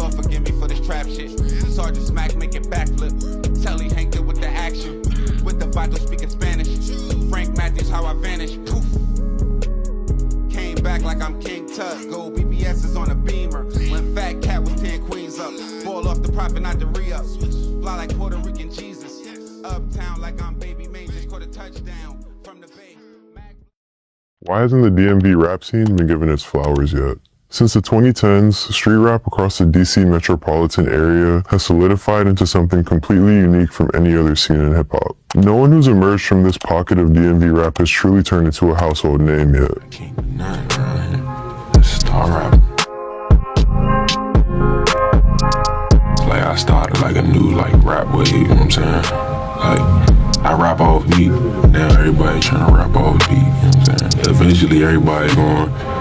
Lord forgive me for this trap shit. Sergeant Smack make it backflip. Telly Hank with the action. With the vital speaking Spanish. Frank Matthews how I vanish. Poof. Came back like I'm King Tut. Gold BBS is on a beamer. When Fat Cat was 10 queens up. Ball off the profit, not the re-up. Fly like Puerto Rican Jesus. Uptown like I'm Baby May. Just caught a touchdown from the Bay. Why hasn't the DMV rap scene been given its flowers yet? Since the 2010s, street rap across the DC metropolitan area has solidified into something completely unique from any other scene in hip-hop. No one who's emerged from this pocket of DMV rap has truly turned into a household name yet. King of none around here. That's star rap. Like I started like a new rap wave, you know what I'm saying? Like I rap off beat, now everybody trying to rap off beat, you know what I'm saying? Eventually everybody gonna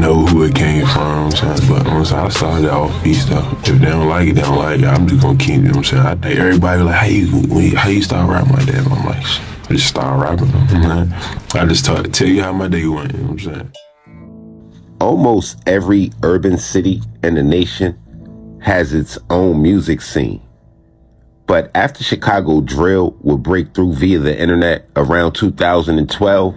know who it came from, you know what I'm saying? But I started off beat stuff. If they don't like it, they don't like it. I'm just gonna keep, you know what I'm saying? I think everybody like, how you start rapping like that? And I'm like, I just started rapping, you know what I'm saying? I just tell you how my day went, you know what I'm saying? Almost every urban city in the nation has its own music scene. But after Chicago drill would break through via the internet around 2012,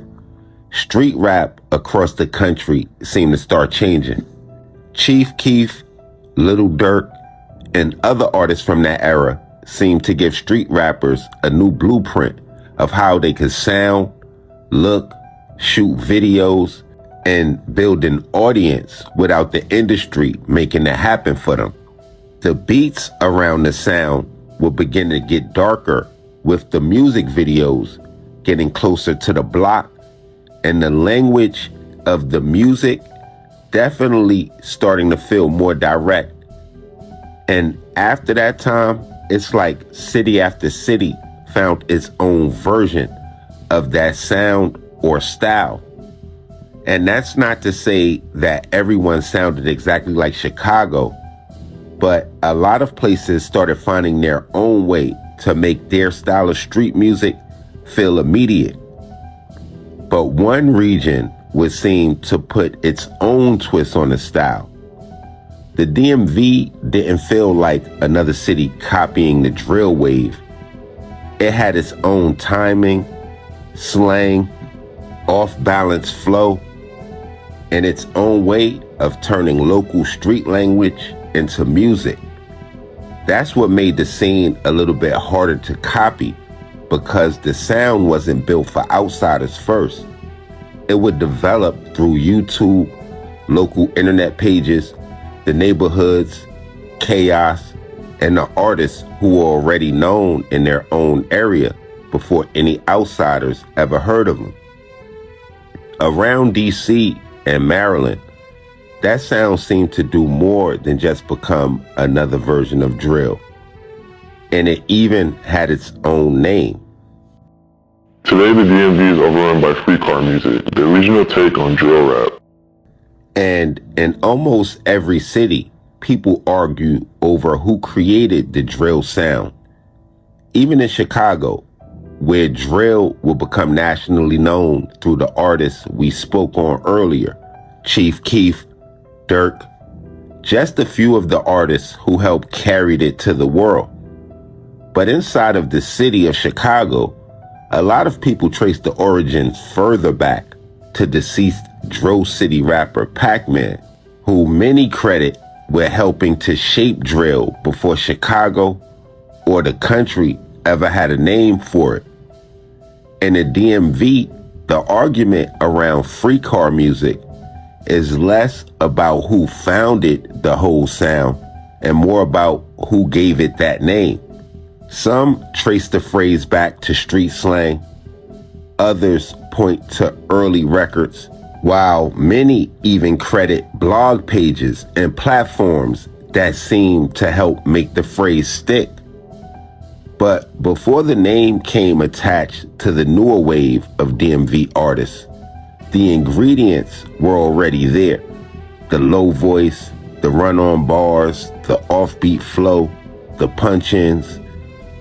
street rap across the country seemed to start changing. Chief Keef, Lil Durk, and other artists from that era seemed to give street rappers a new blueprint of how they could sound, look, shoot videos, and build an audience without the industry making it happen for them. The beats around the sound will begin to get darker, with the music videos getting closer to the block, and the language of the music definitely starting to feel more direct. And after that time, it's like city after city found its own version of that sound or style. And that's not to say that everyone sounded exactly like Chicago, but a lot of places started finding their own way to make their style of street music feel immediate. But one region would seem to put its own twist on the style. The DMV didn't feel like another city copying the drill wave. It had its own timing, slang, off-balance flow, and its own way of turning local street language into music. That's what made the scene a little bit harder to copy, because the sound wasn't built for outsiders first. It would develop through YouTube, local internet pages, the neighborhoods, chaos, and the artists who were already known in their own area before any outsiders ever heard of them. Around DC and Maryland, that sound seemed to do more than just become another version of drill. And it even had its own name. Today, the DMV is overrun by free car music, the original take on drill rap. And in almost every city, people argue over who created the drill sound. Even in Chicago, where drill will become nationally known through the artists we spoke on earlier, Chief Keef, Durk, just a few of the artists who helped carry it to the world. But inside of the city of Chicago, a lot of people trace the origins further back to deceased Dro City rapper Pac-Man, who many credit with helping to shape drill before Chicago or the country ever had a name for it. In the DMV, the argument around free car music is less about who founded the whole sound and more about who gave it that name. Some trace the phrase back to street slang, others point to early records, while many even credit blog pages and platforms that seem to help make the phrase stick. But before the name came attached to the newer wave of DMV artists, the ingredients were already there. The low voice, the run-on bars, the offbeat flow, the punch-ins,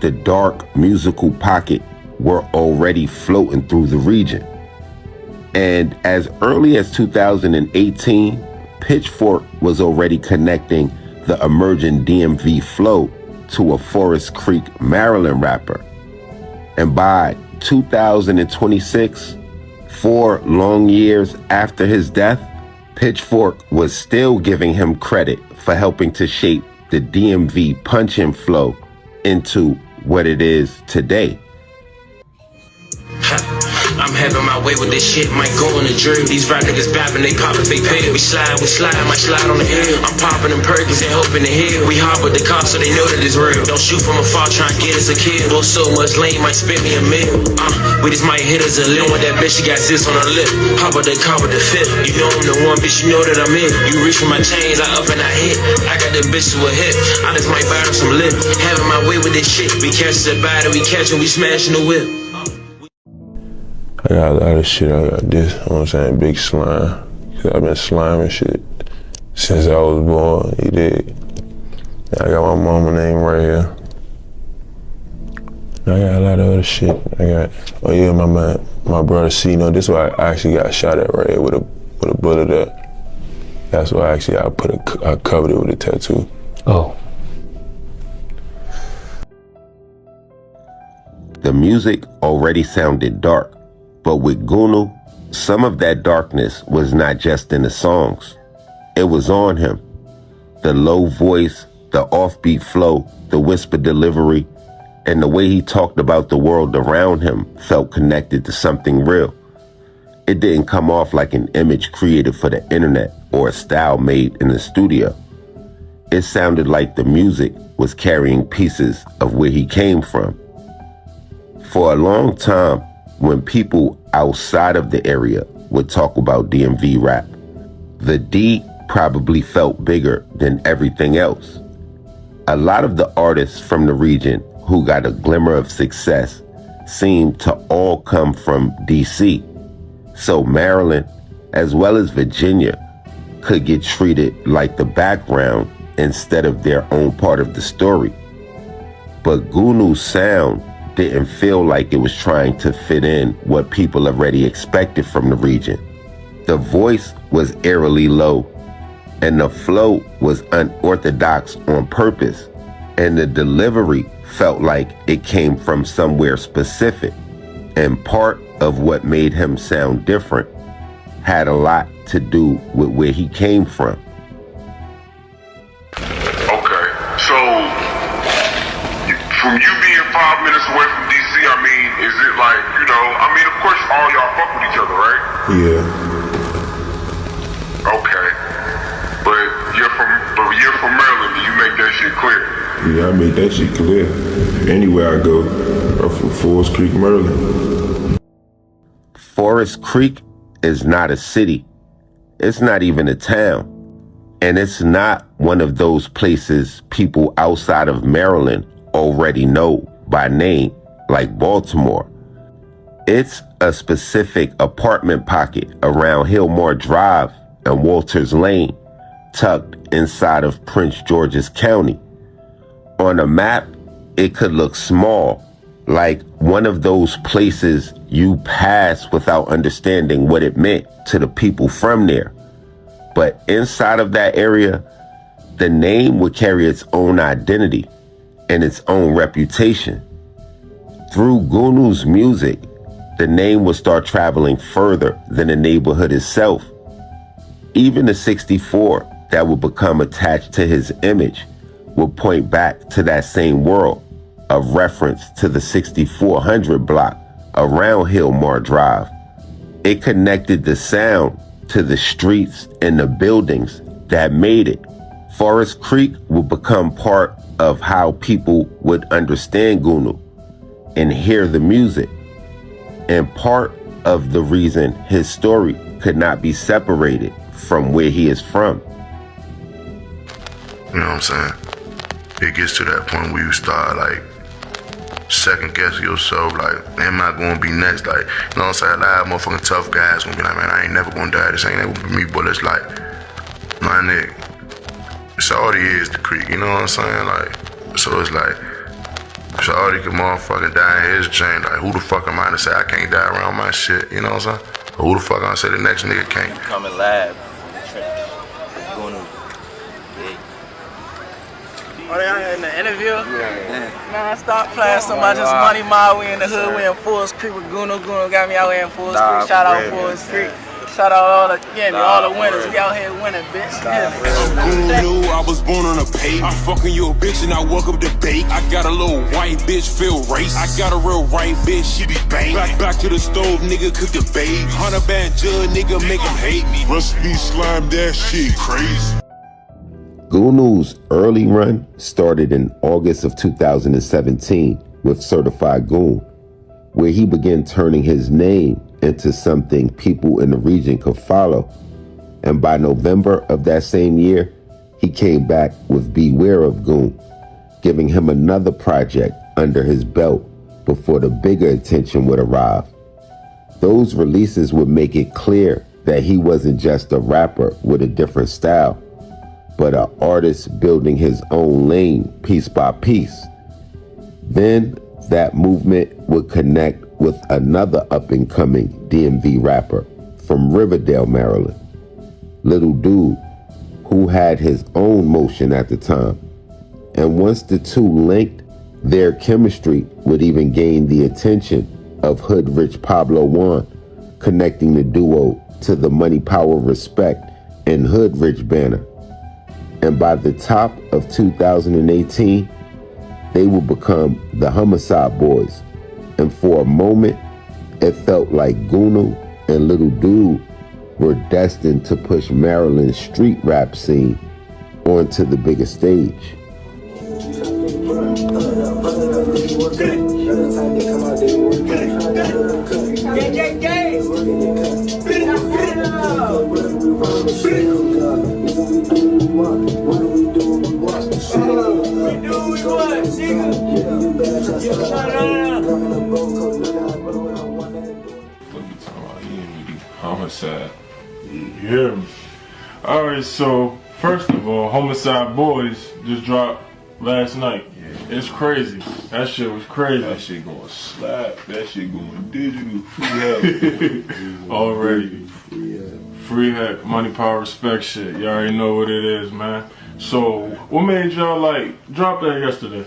the dark musical pocket were already floating through the region. And as early as 2018, Pitchfork was already connecting the emerging DMV flow to a Forest Creek, Maryland rapper. And by 2026, 4 long years after his death, Pitchfork was still giving him credit for helping to shape the DMV punch-in flow into what it is today. I'm having my way with this shit, might go on the drill. These rap niggas bapping, they poppin' fake pill. We slide, might slide on the hill. I'm popping them Perkins and hoping to heal. We hop with the cops so they know that it's real. Don't shoot from afar, try and get us a kill. Don't so much lane, might spit me a meal. We just might hit us a limb with that bitch, she got zits on her lip. Pop with the car with the fifth. You know I'm the one, bitch, you know that I'm it. You reach for my chains, I up and I hit. I got that bitch to a hip. I just might buy her some lip. Having my way with this shit. We catch the body, we catch and we smashing the whip. I got a lot of shit. I got this, you know what I'm saying, big slime. Cause I've been sliming shit since I was born, you dig? I got my mama name right here. I got a lot of other shit. I got, oh yeah, my brother C, this is why I actually got shot at right here with a bullet at. That's why I covered it with a tattoo. Oh. The music already sounded dark. But with Goonew, some of that darkness was not just in the songs. It was on him. The low voice, the offbeat flow, the whisper delivery, and the way he talked about the world around him felt connected to something real. It didn't come off like an image created for the internet or a style made in the studio. It sounded like the music was carrying pieces of where he came from. For a long time, when people outside of the area would talk about DMV rap, the D probably felt bigger than everything else. A lot of the artists from the region who got a glimmer of success seemed to all come from DC. So Maryland, as well as Virginia, could get treated like the background instead of their own part of the story. But Goonew's sound didn't feel like it was trying to fit in what people already expected from the region. The voice was eerily low, and the flow was unorthodox on purpose, and the delivery felt like it came from somewhere specific. And part of what made him sound different had a lot to do with where he came from. Okay, so from you being 5 minutes away from DC, I mean, is it like, of course all y'all fuck with each other, right? Yeah. Okay. But you're from Maryland, do you make that shit clear? Yeah, I made that shit clear. Anywhere I go, I'm from Forest Creek, Maryland. Forest Creek is not a city. It's not even a town. And it's not one of those places people outside of Maryland already know by name, like Baltimore. It's a specific apartment pocket around Hillmore Drive and Walters Lane, tucked inside of Prince George's County. On a map, it could look small, like one of those places you pass without understanding what it meant to the people from there. But inside of that area, the name would carry its own identity and its own reputation. Through Goonew's music, the name would start traveling further than the neighborhood itself. Even the 64 that would become attached to his image would point back to that same world, a reference to the 6400 block around Hillmore Drive. It connected the sound to the streets and the buildings that made it. Forest Creek would become part of how people would understand Goonew and hear the music, and part of the reason his story could not be separated from where he is from. You know what I'm saying? It gets to that point where you start second guessing yourself, am I gonna be next? You know what I'm saying? A lot of motherfucking tough guys gonna be like, man, I ain't never gonna die. This ain't never gonna be me, but it's like, my nigga, Shawty is the creek, you know what I'm saying? So it's like, Shawty can motherfucking die in his chain. Who the fuck am I to say I can't die around my shit? You know what I'm saying? Or who the fuck I'm say the next nigga can't? Coming live from the trip. Goonew. Yeah. Oh, they out here in the interview? Yeah. Man, stop playing so much. It's Money Mob. We in the hood. We in Fools Creek with Goonew. Goonew got me out here in Fools Creek. Shout out Fools Creek. Shout out all the winners. We out here winning, bitch. I'm Goonew, I was born on a page. I'm fucking your bitch and I welcome the bake. I got a little white bitch, feel race. I got a real white bitch, she be bang. Back to the stove, nigga, cook the babe. 100 band judge, nigga, make him hate me. Recipe slime, that shit crazy. Goonew's early run started in August of 2017 with Certified Goon, where he began turning his name into something people in the region could follow. And by November of that same year, he came back with Beware of Goon, giving him another project under his belt before the bigger attention would arrive. Those releases would make it clear that he wasn't just a rapper with a different style, but an artist building his own lane piece by piece. Then that movement would connect with another up-and-coming DMV rapper from Riverdale, Maryland, Little Dude, who had his own motion at the time. And once the two linked, their chemistry would even gain the attention of Hood Rich Pablo Juan, connecting the duo to the Money, Power, Respect and Hood Rich banner. And by the top of 2018, they would become the Homicide Boys. And for a moment, it felt like Goonew and Little Dude were destined to push Maryland's street rap scene onto the bigger stage. Homicide. You hear me? Alright, so first of all, Homicide Boys just dropped last night. Yeah. It's crazy. That shit was crazy. That shit going slap. That shit going digital. Free help. Already. Free heck, money, power, respect shit. You already know what it is, man. So, what made y'all like drop that yesterday?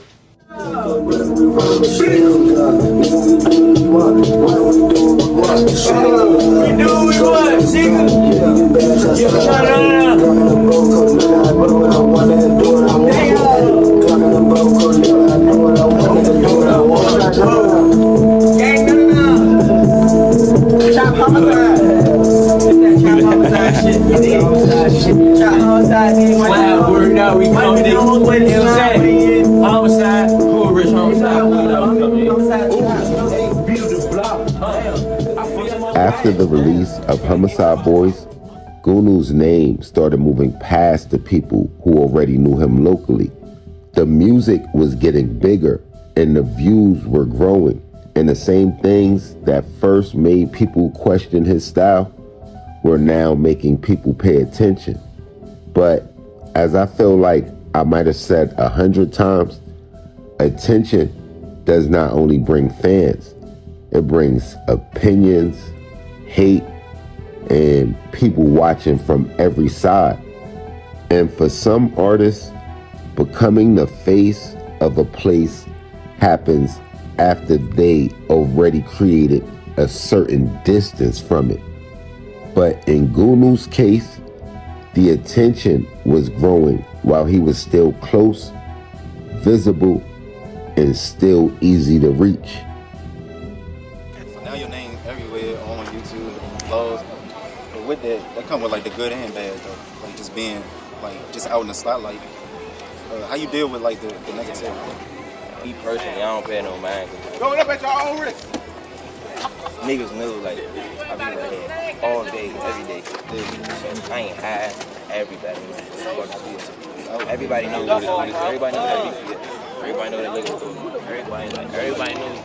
After the release of Homicide Boys, Goonew's name started moving past the people who already knew him locally. The music was getting bigger and the views were growing, and the same things that first made people question his style were now making people pay attention. But as I feel like I might have said 100 times, attention does not only bring fans, it brings opinions, hate, and people watching from every side. And for some artists, becoming the face of a place happens after they already created a certain distance from it. But in Goonew's case, the attention was growing while he was still close, visible, and still easy to reach. Now your name everywhere on YouTube, blogs. But with that come with like the good and bad though. Like just being like just out in the spotlight. How you deal with like the negativity? Me personally, I don't pay no mind. Going up at your own risk. Niggas knew like I be right here all day, every day. I ain't high. Everybody knows. Everybody knows who this is. Everybody knows that he is. Everybody knows that liquor store. Everybody knows.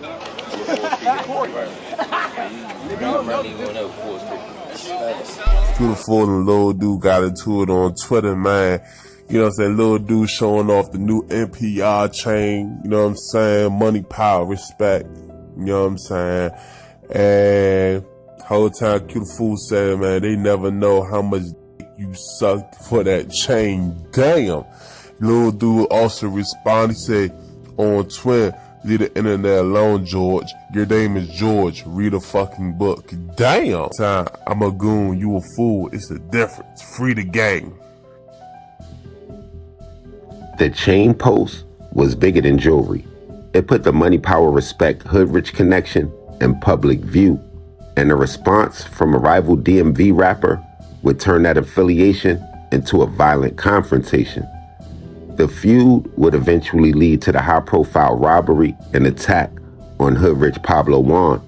Beautiful and Lil Dude got into it on Twitter, man. You know what I'm saying? Lil Dude showing off the new NPR chain. You know what I'm saying? Money, power, respect. You know what I'm saying? And whole time Cute Fool said, man, they never know how much you sucked for that chain. Damn. Little dude also responded, he said, on Twitter, leave the internet alone, George. Your name is George. Read a fucking book. Damn. I'm a goon. You a fool. It's the difference. Free the game. The chain post was bigger than jewelry. It put the money, power, respect, hood rich connection in public view. And the response from a rival DMV rapper would turn that affiliation into a violent confrontation. The feud would eventually lead to the high-profile robbery and attack on hood rich Pablo Juan,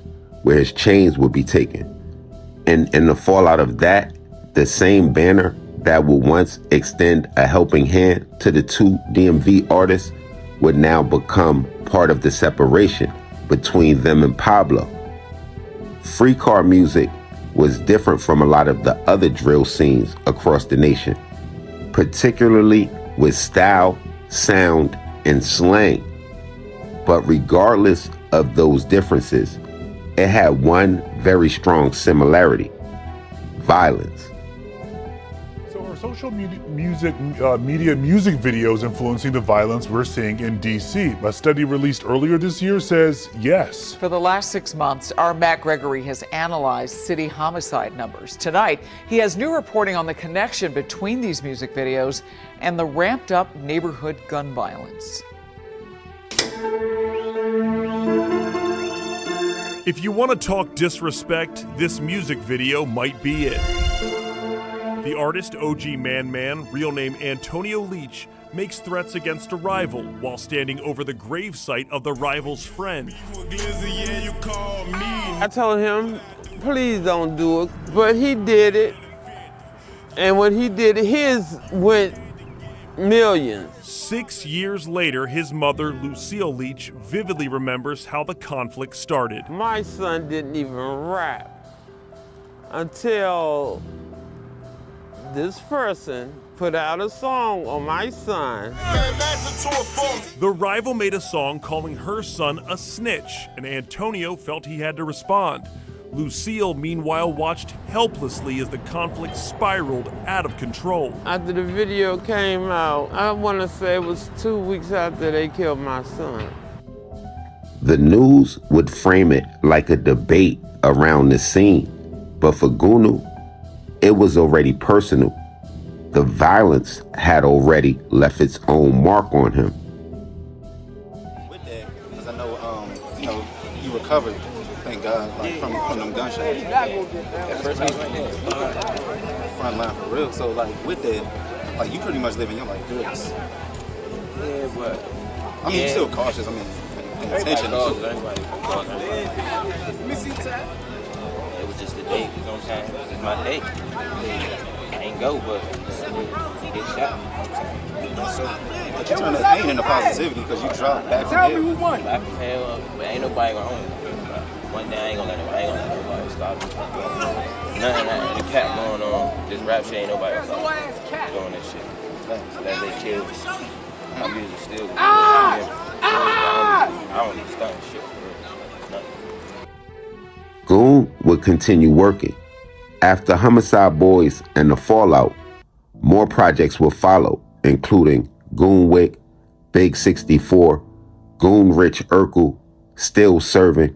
where his chains would be taken. And in the fallout of that, the same banner that would once extend a helping hand to the two DMV artists would now become part of the separation between them and Pablo. Free car music was different from a lot of the other drill scenes across the nation, particularly with style, sound, and slang. But regardless of those differences, it had one very strong similarity: violence. So are social media music videos influencing the violence we're seeing in DC? A study released earlier this year says yes. For the last 6 months, our Matt Gregory has analyzed city homicide numbers. Tonight, he has new reporting on the connection between these music videos and the ramped up neighborhood gun violence. If you want to talk disrespect, this music video might be it. The artist OG Man Man, real name Antonio Leach, makes threats against a rival while standing over the gravesite of the rival's friend. I told him, please don't do it, but he did it. And when he did it, his went millions. 6 years later, his mother, Lucille Leach, vividly remembers how the conflict started. My son didn't even rap until this person put out a song on my son. The rival made a song calling her son a snitch, and Antonio felt he had to respond. Lucille, meanwhile, watched helplessly as the conflict spiraled out of control. After the video came out, I want to say it was 2 weeks after they killed my son. The news would frame it like a debate around the scene, but for Goonew, it was already personal. The violence had already left its own mark on him. With that, because I know, you recovered, thank God, like from them gunshots. That first front line for real. So like with that, like you pretty much living your life good. Yeah, but I mean, you're still cautious. I mean, intentional. It was just the day, you know what I'm saying? It's my day. I ain't go, but he get shot. But you turn that pain into positivity because you dropped back from hell. Back from hell, but ain't nobody gonna own me. One day I ain't gonna let nobody stop me. Nothing, the cap going on, this rap shit ain't nobody doing this shit. That they kill me. My music still I don't understand shit for real. Nothing. Goon would continue working. After Homicide Boys and the fallout, more projects would follow, including Goonwick, Big 64, Goon Rich Urkel, Still Serving,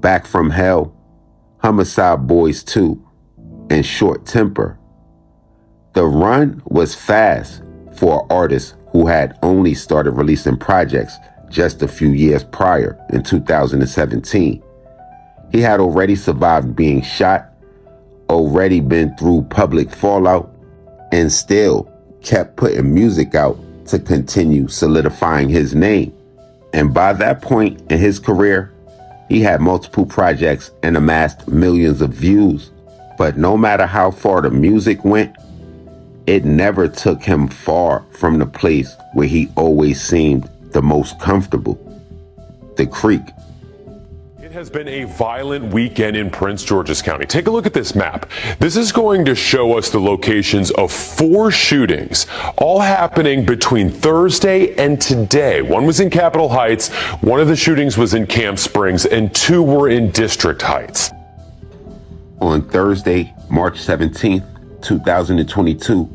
Back from Hell, Homicide Boys 2, and Short Temper. The run was fast for an artist who had only started releasing projects just a few years prior in 2017. He had already survived being shot, already been through public fallout, and still kept putting music out to continue solidifying his name. And by that point in his career, he had multiple projects and amassed millions of views. But no matter how far the music went, it never took him far from the place where he always seemed the most comfortable: the creek. It has been a violent weekend in Prince George's County. Take a look at this map. This is going to show us the locations of 4 shootings, all happening between Thursday and today. One was in Capitol Heights, one of the shootings was in Camp Springs, and 2 were in District Heights. On Thursday, March 17th, 2022,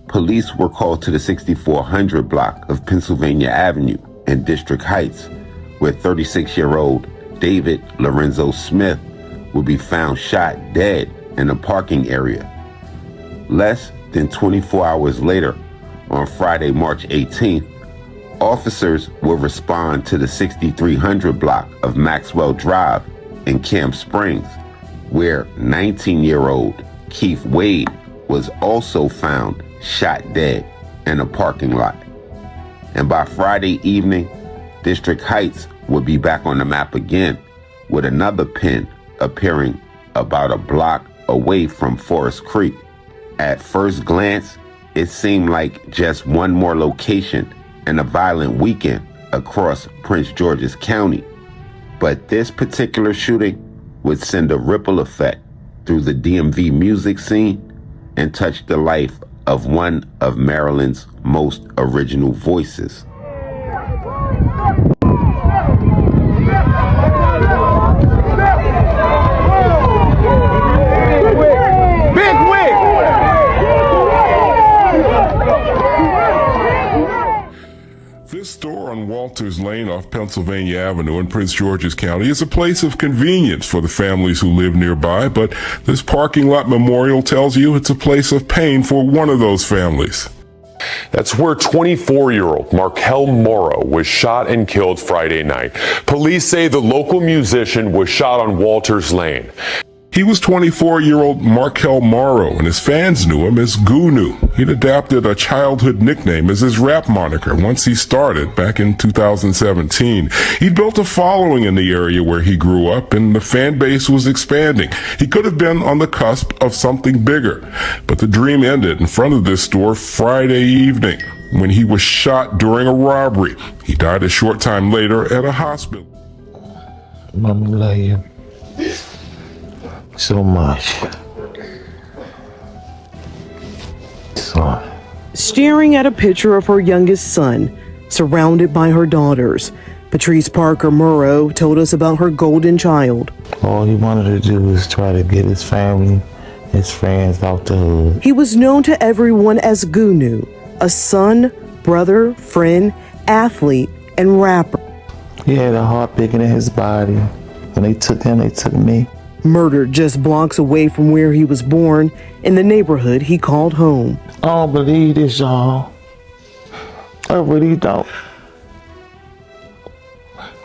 police were called to the 6400 block of Pennsylvania Avenue in District Heights, where 36-year-old David Lorenzo Smith would be found shot dead in a parking area. Less than 24 hours later, on Friday, March 18th, officers will respond to the 6300 block of Maxwell Drive in Camp Springs, where 19-year-old Keith Wade was also found shot dead in a parking lot. And by Friday evening, District Heights would be back on the map again, with another pin appearing about a block away from Forest Creek. At first glance, it seemed like just one more location in a violent weekend across Prince George's County. But this particular shooting would send a ripple effect through the DMV music scene and touch the life of one of Maryland's most original voices. This store on Walters Lane off Pennsylvania Avenue in Prince George's County is a place of convenience for the families who live nearby, but this parking lot memorial tells you it's a place of pain for one of those families. That's where 24-year-old Markel Morrow was shot and killed Friday night. Police say the local musician was shot on Walters Lane. He was 24-year-old Markel Morrow, and his fans knew him as Goonew. He'd adapted a childhood nickname as his rap moniker once he started back in 2017. He'd built a following in the area where he grew up, and the fan base was expanding. He could have been on the cusp of something bigger, but the dream ended in front of this store Friday evening when he was shot during a robbery. He died a short time later at a hospital. Mama, love you so much. Son. Staring at a picture of her youngest son, surrounded by her daughters, Patrice Parker Morrow told us about her golden child. All he wanted to do was try to get his family, his friends out the hood. He was known to everyone as Goonew, a son, brother, friend, athlete, and rapper. He had a heart bigger than his body. When they took him, they took me. Murdered just blocks away from where he was born, in the neighborhood he called home. I don't believe this, y'all. I really don't.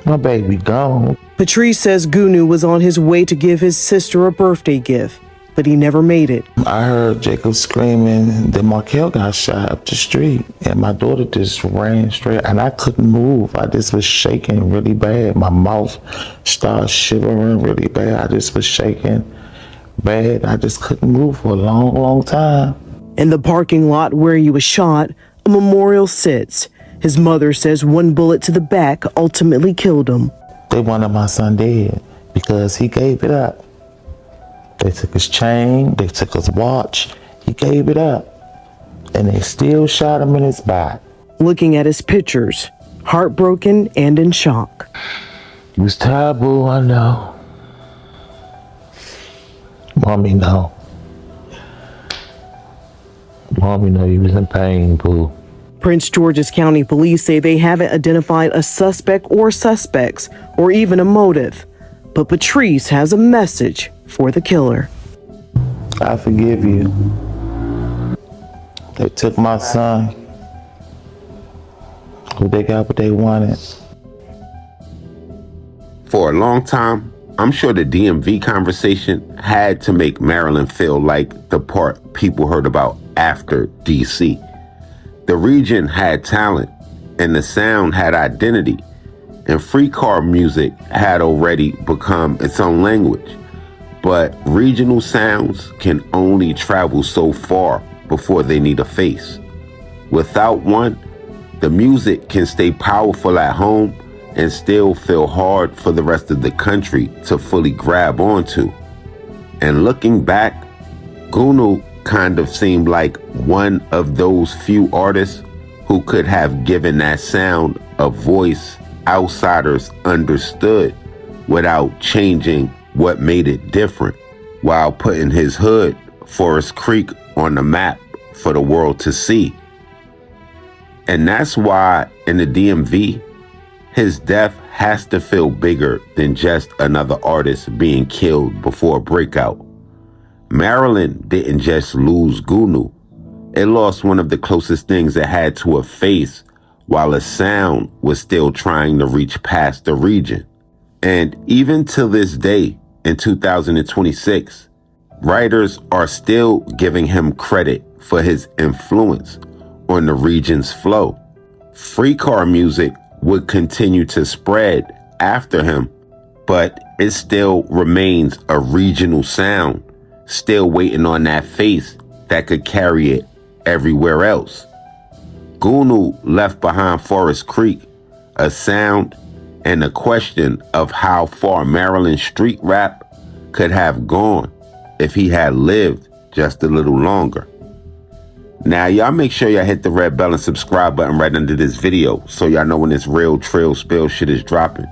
My baby gone. Patrice says Goonew was on his way to give his sister a birthday gift, but he never made it. I heard Jacob screaming that Markel got shot up the street, and my daughter just ran straight, and I couldn't move. I just was shaking really bad. My mouth started shivering really bad. I just was shaking bad. I just couldn't move for a long, long time. In the parking lot where he was shot, a memorial sits. His mother says one bullet to the back ultimately killed him. They wanted my son dead because he gave it up. They took his chain, they took his watch, he gave it up. And they still shot him in his back. Looking at his pictures, heartbroken and in shock. It was taboo, I know. Mommy know. Mommy know he was in pain, boo. Prince George's County Police say they haven't identified a suspect or suspects or even a motive. But Patrice has a message for the killer. I forgive you. They took my son. They got what they wanted. For a long time, I'm sure the DMV conversation had to make Maryland feel like the part people heard about after DC. The region had talent, and the sound had identity, and free car music had already become its own language. But regional sounds can only travel so far before they need a face. Without one, the music can stay powerful at home and still feel hard for the rest of the country to fully grab onto. And looking back, Goonew kind of seemed like one of those few artists who could have given that sound a voice outsiders understood without changing what made it different, while putting his hood, Forest Creek, on the map for the world to see. And that's why in the DMV, his death has to feel bigger than just another artist being killed before a breakout. Maryland didn't just lose Goonew. It lost one of the closest things it had to a face while a sound was still trying to reach past the region. And even to this day, in 2026, writers are still giving him credit for his influence on the region's flow. Free car music would continue to spread after him, but it still remains a regional sound, still waiting on that face that could carry it everywhere else. Goonew left behind Forest Creek, a sound and a question of how far Maryland street rap could have gone if he had lived just a little longer. Now, y'all make sure y'all hit the red bell and subscribe button right under this video so y'all know when this real Trill Spill shit is dropping.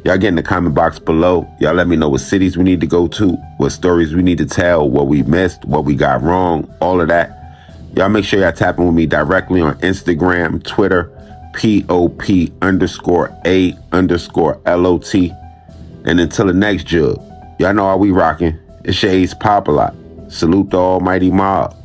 Y'all get in the comment box below. Y'all let me know what cities we need to go to, what stories we need to tell, what we missed, what we got wrong, all of that. Y'all make sure y'all tapping with me directly on Instagram, Twitter, POP_A_LOT. And until the next jug, y'all know how we rocking. It's your ace Popalot. Salute the almighty MOBB.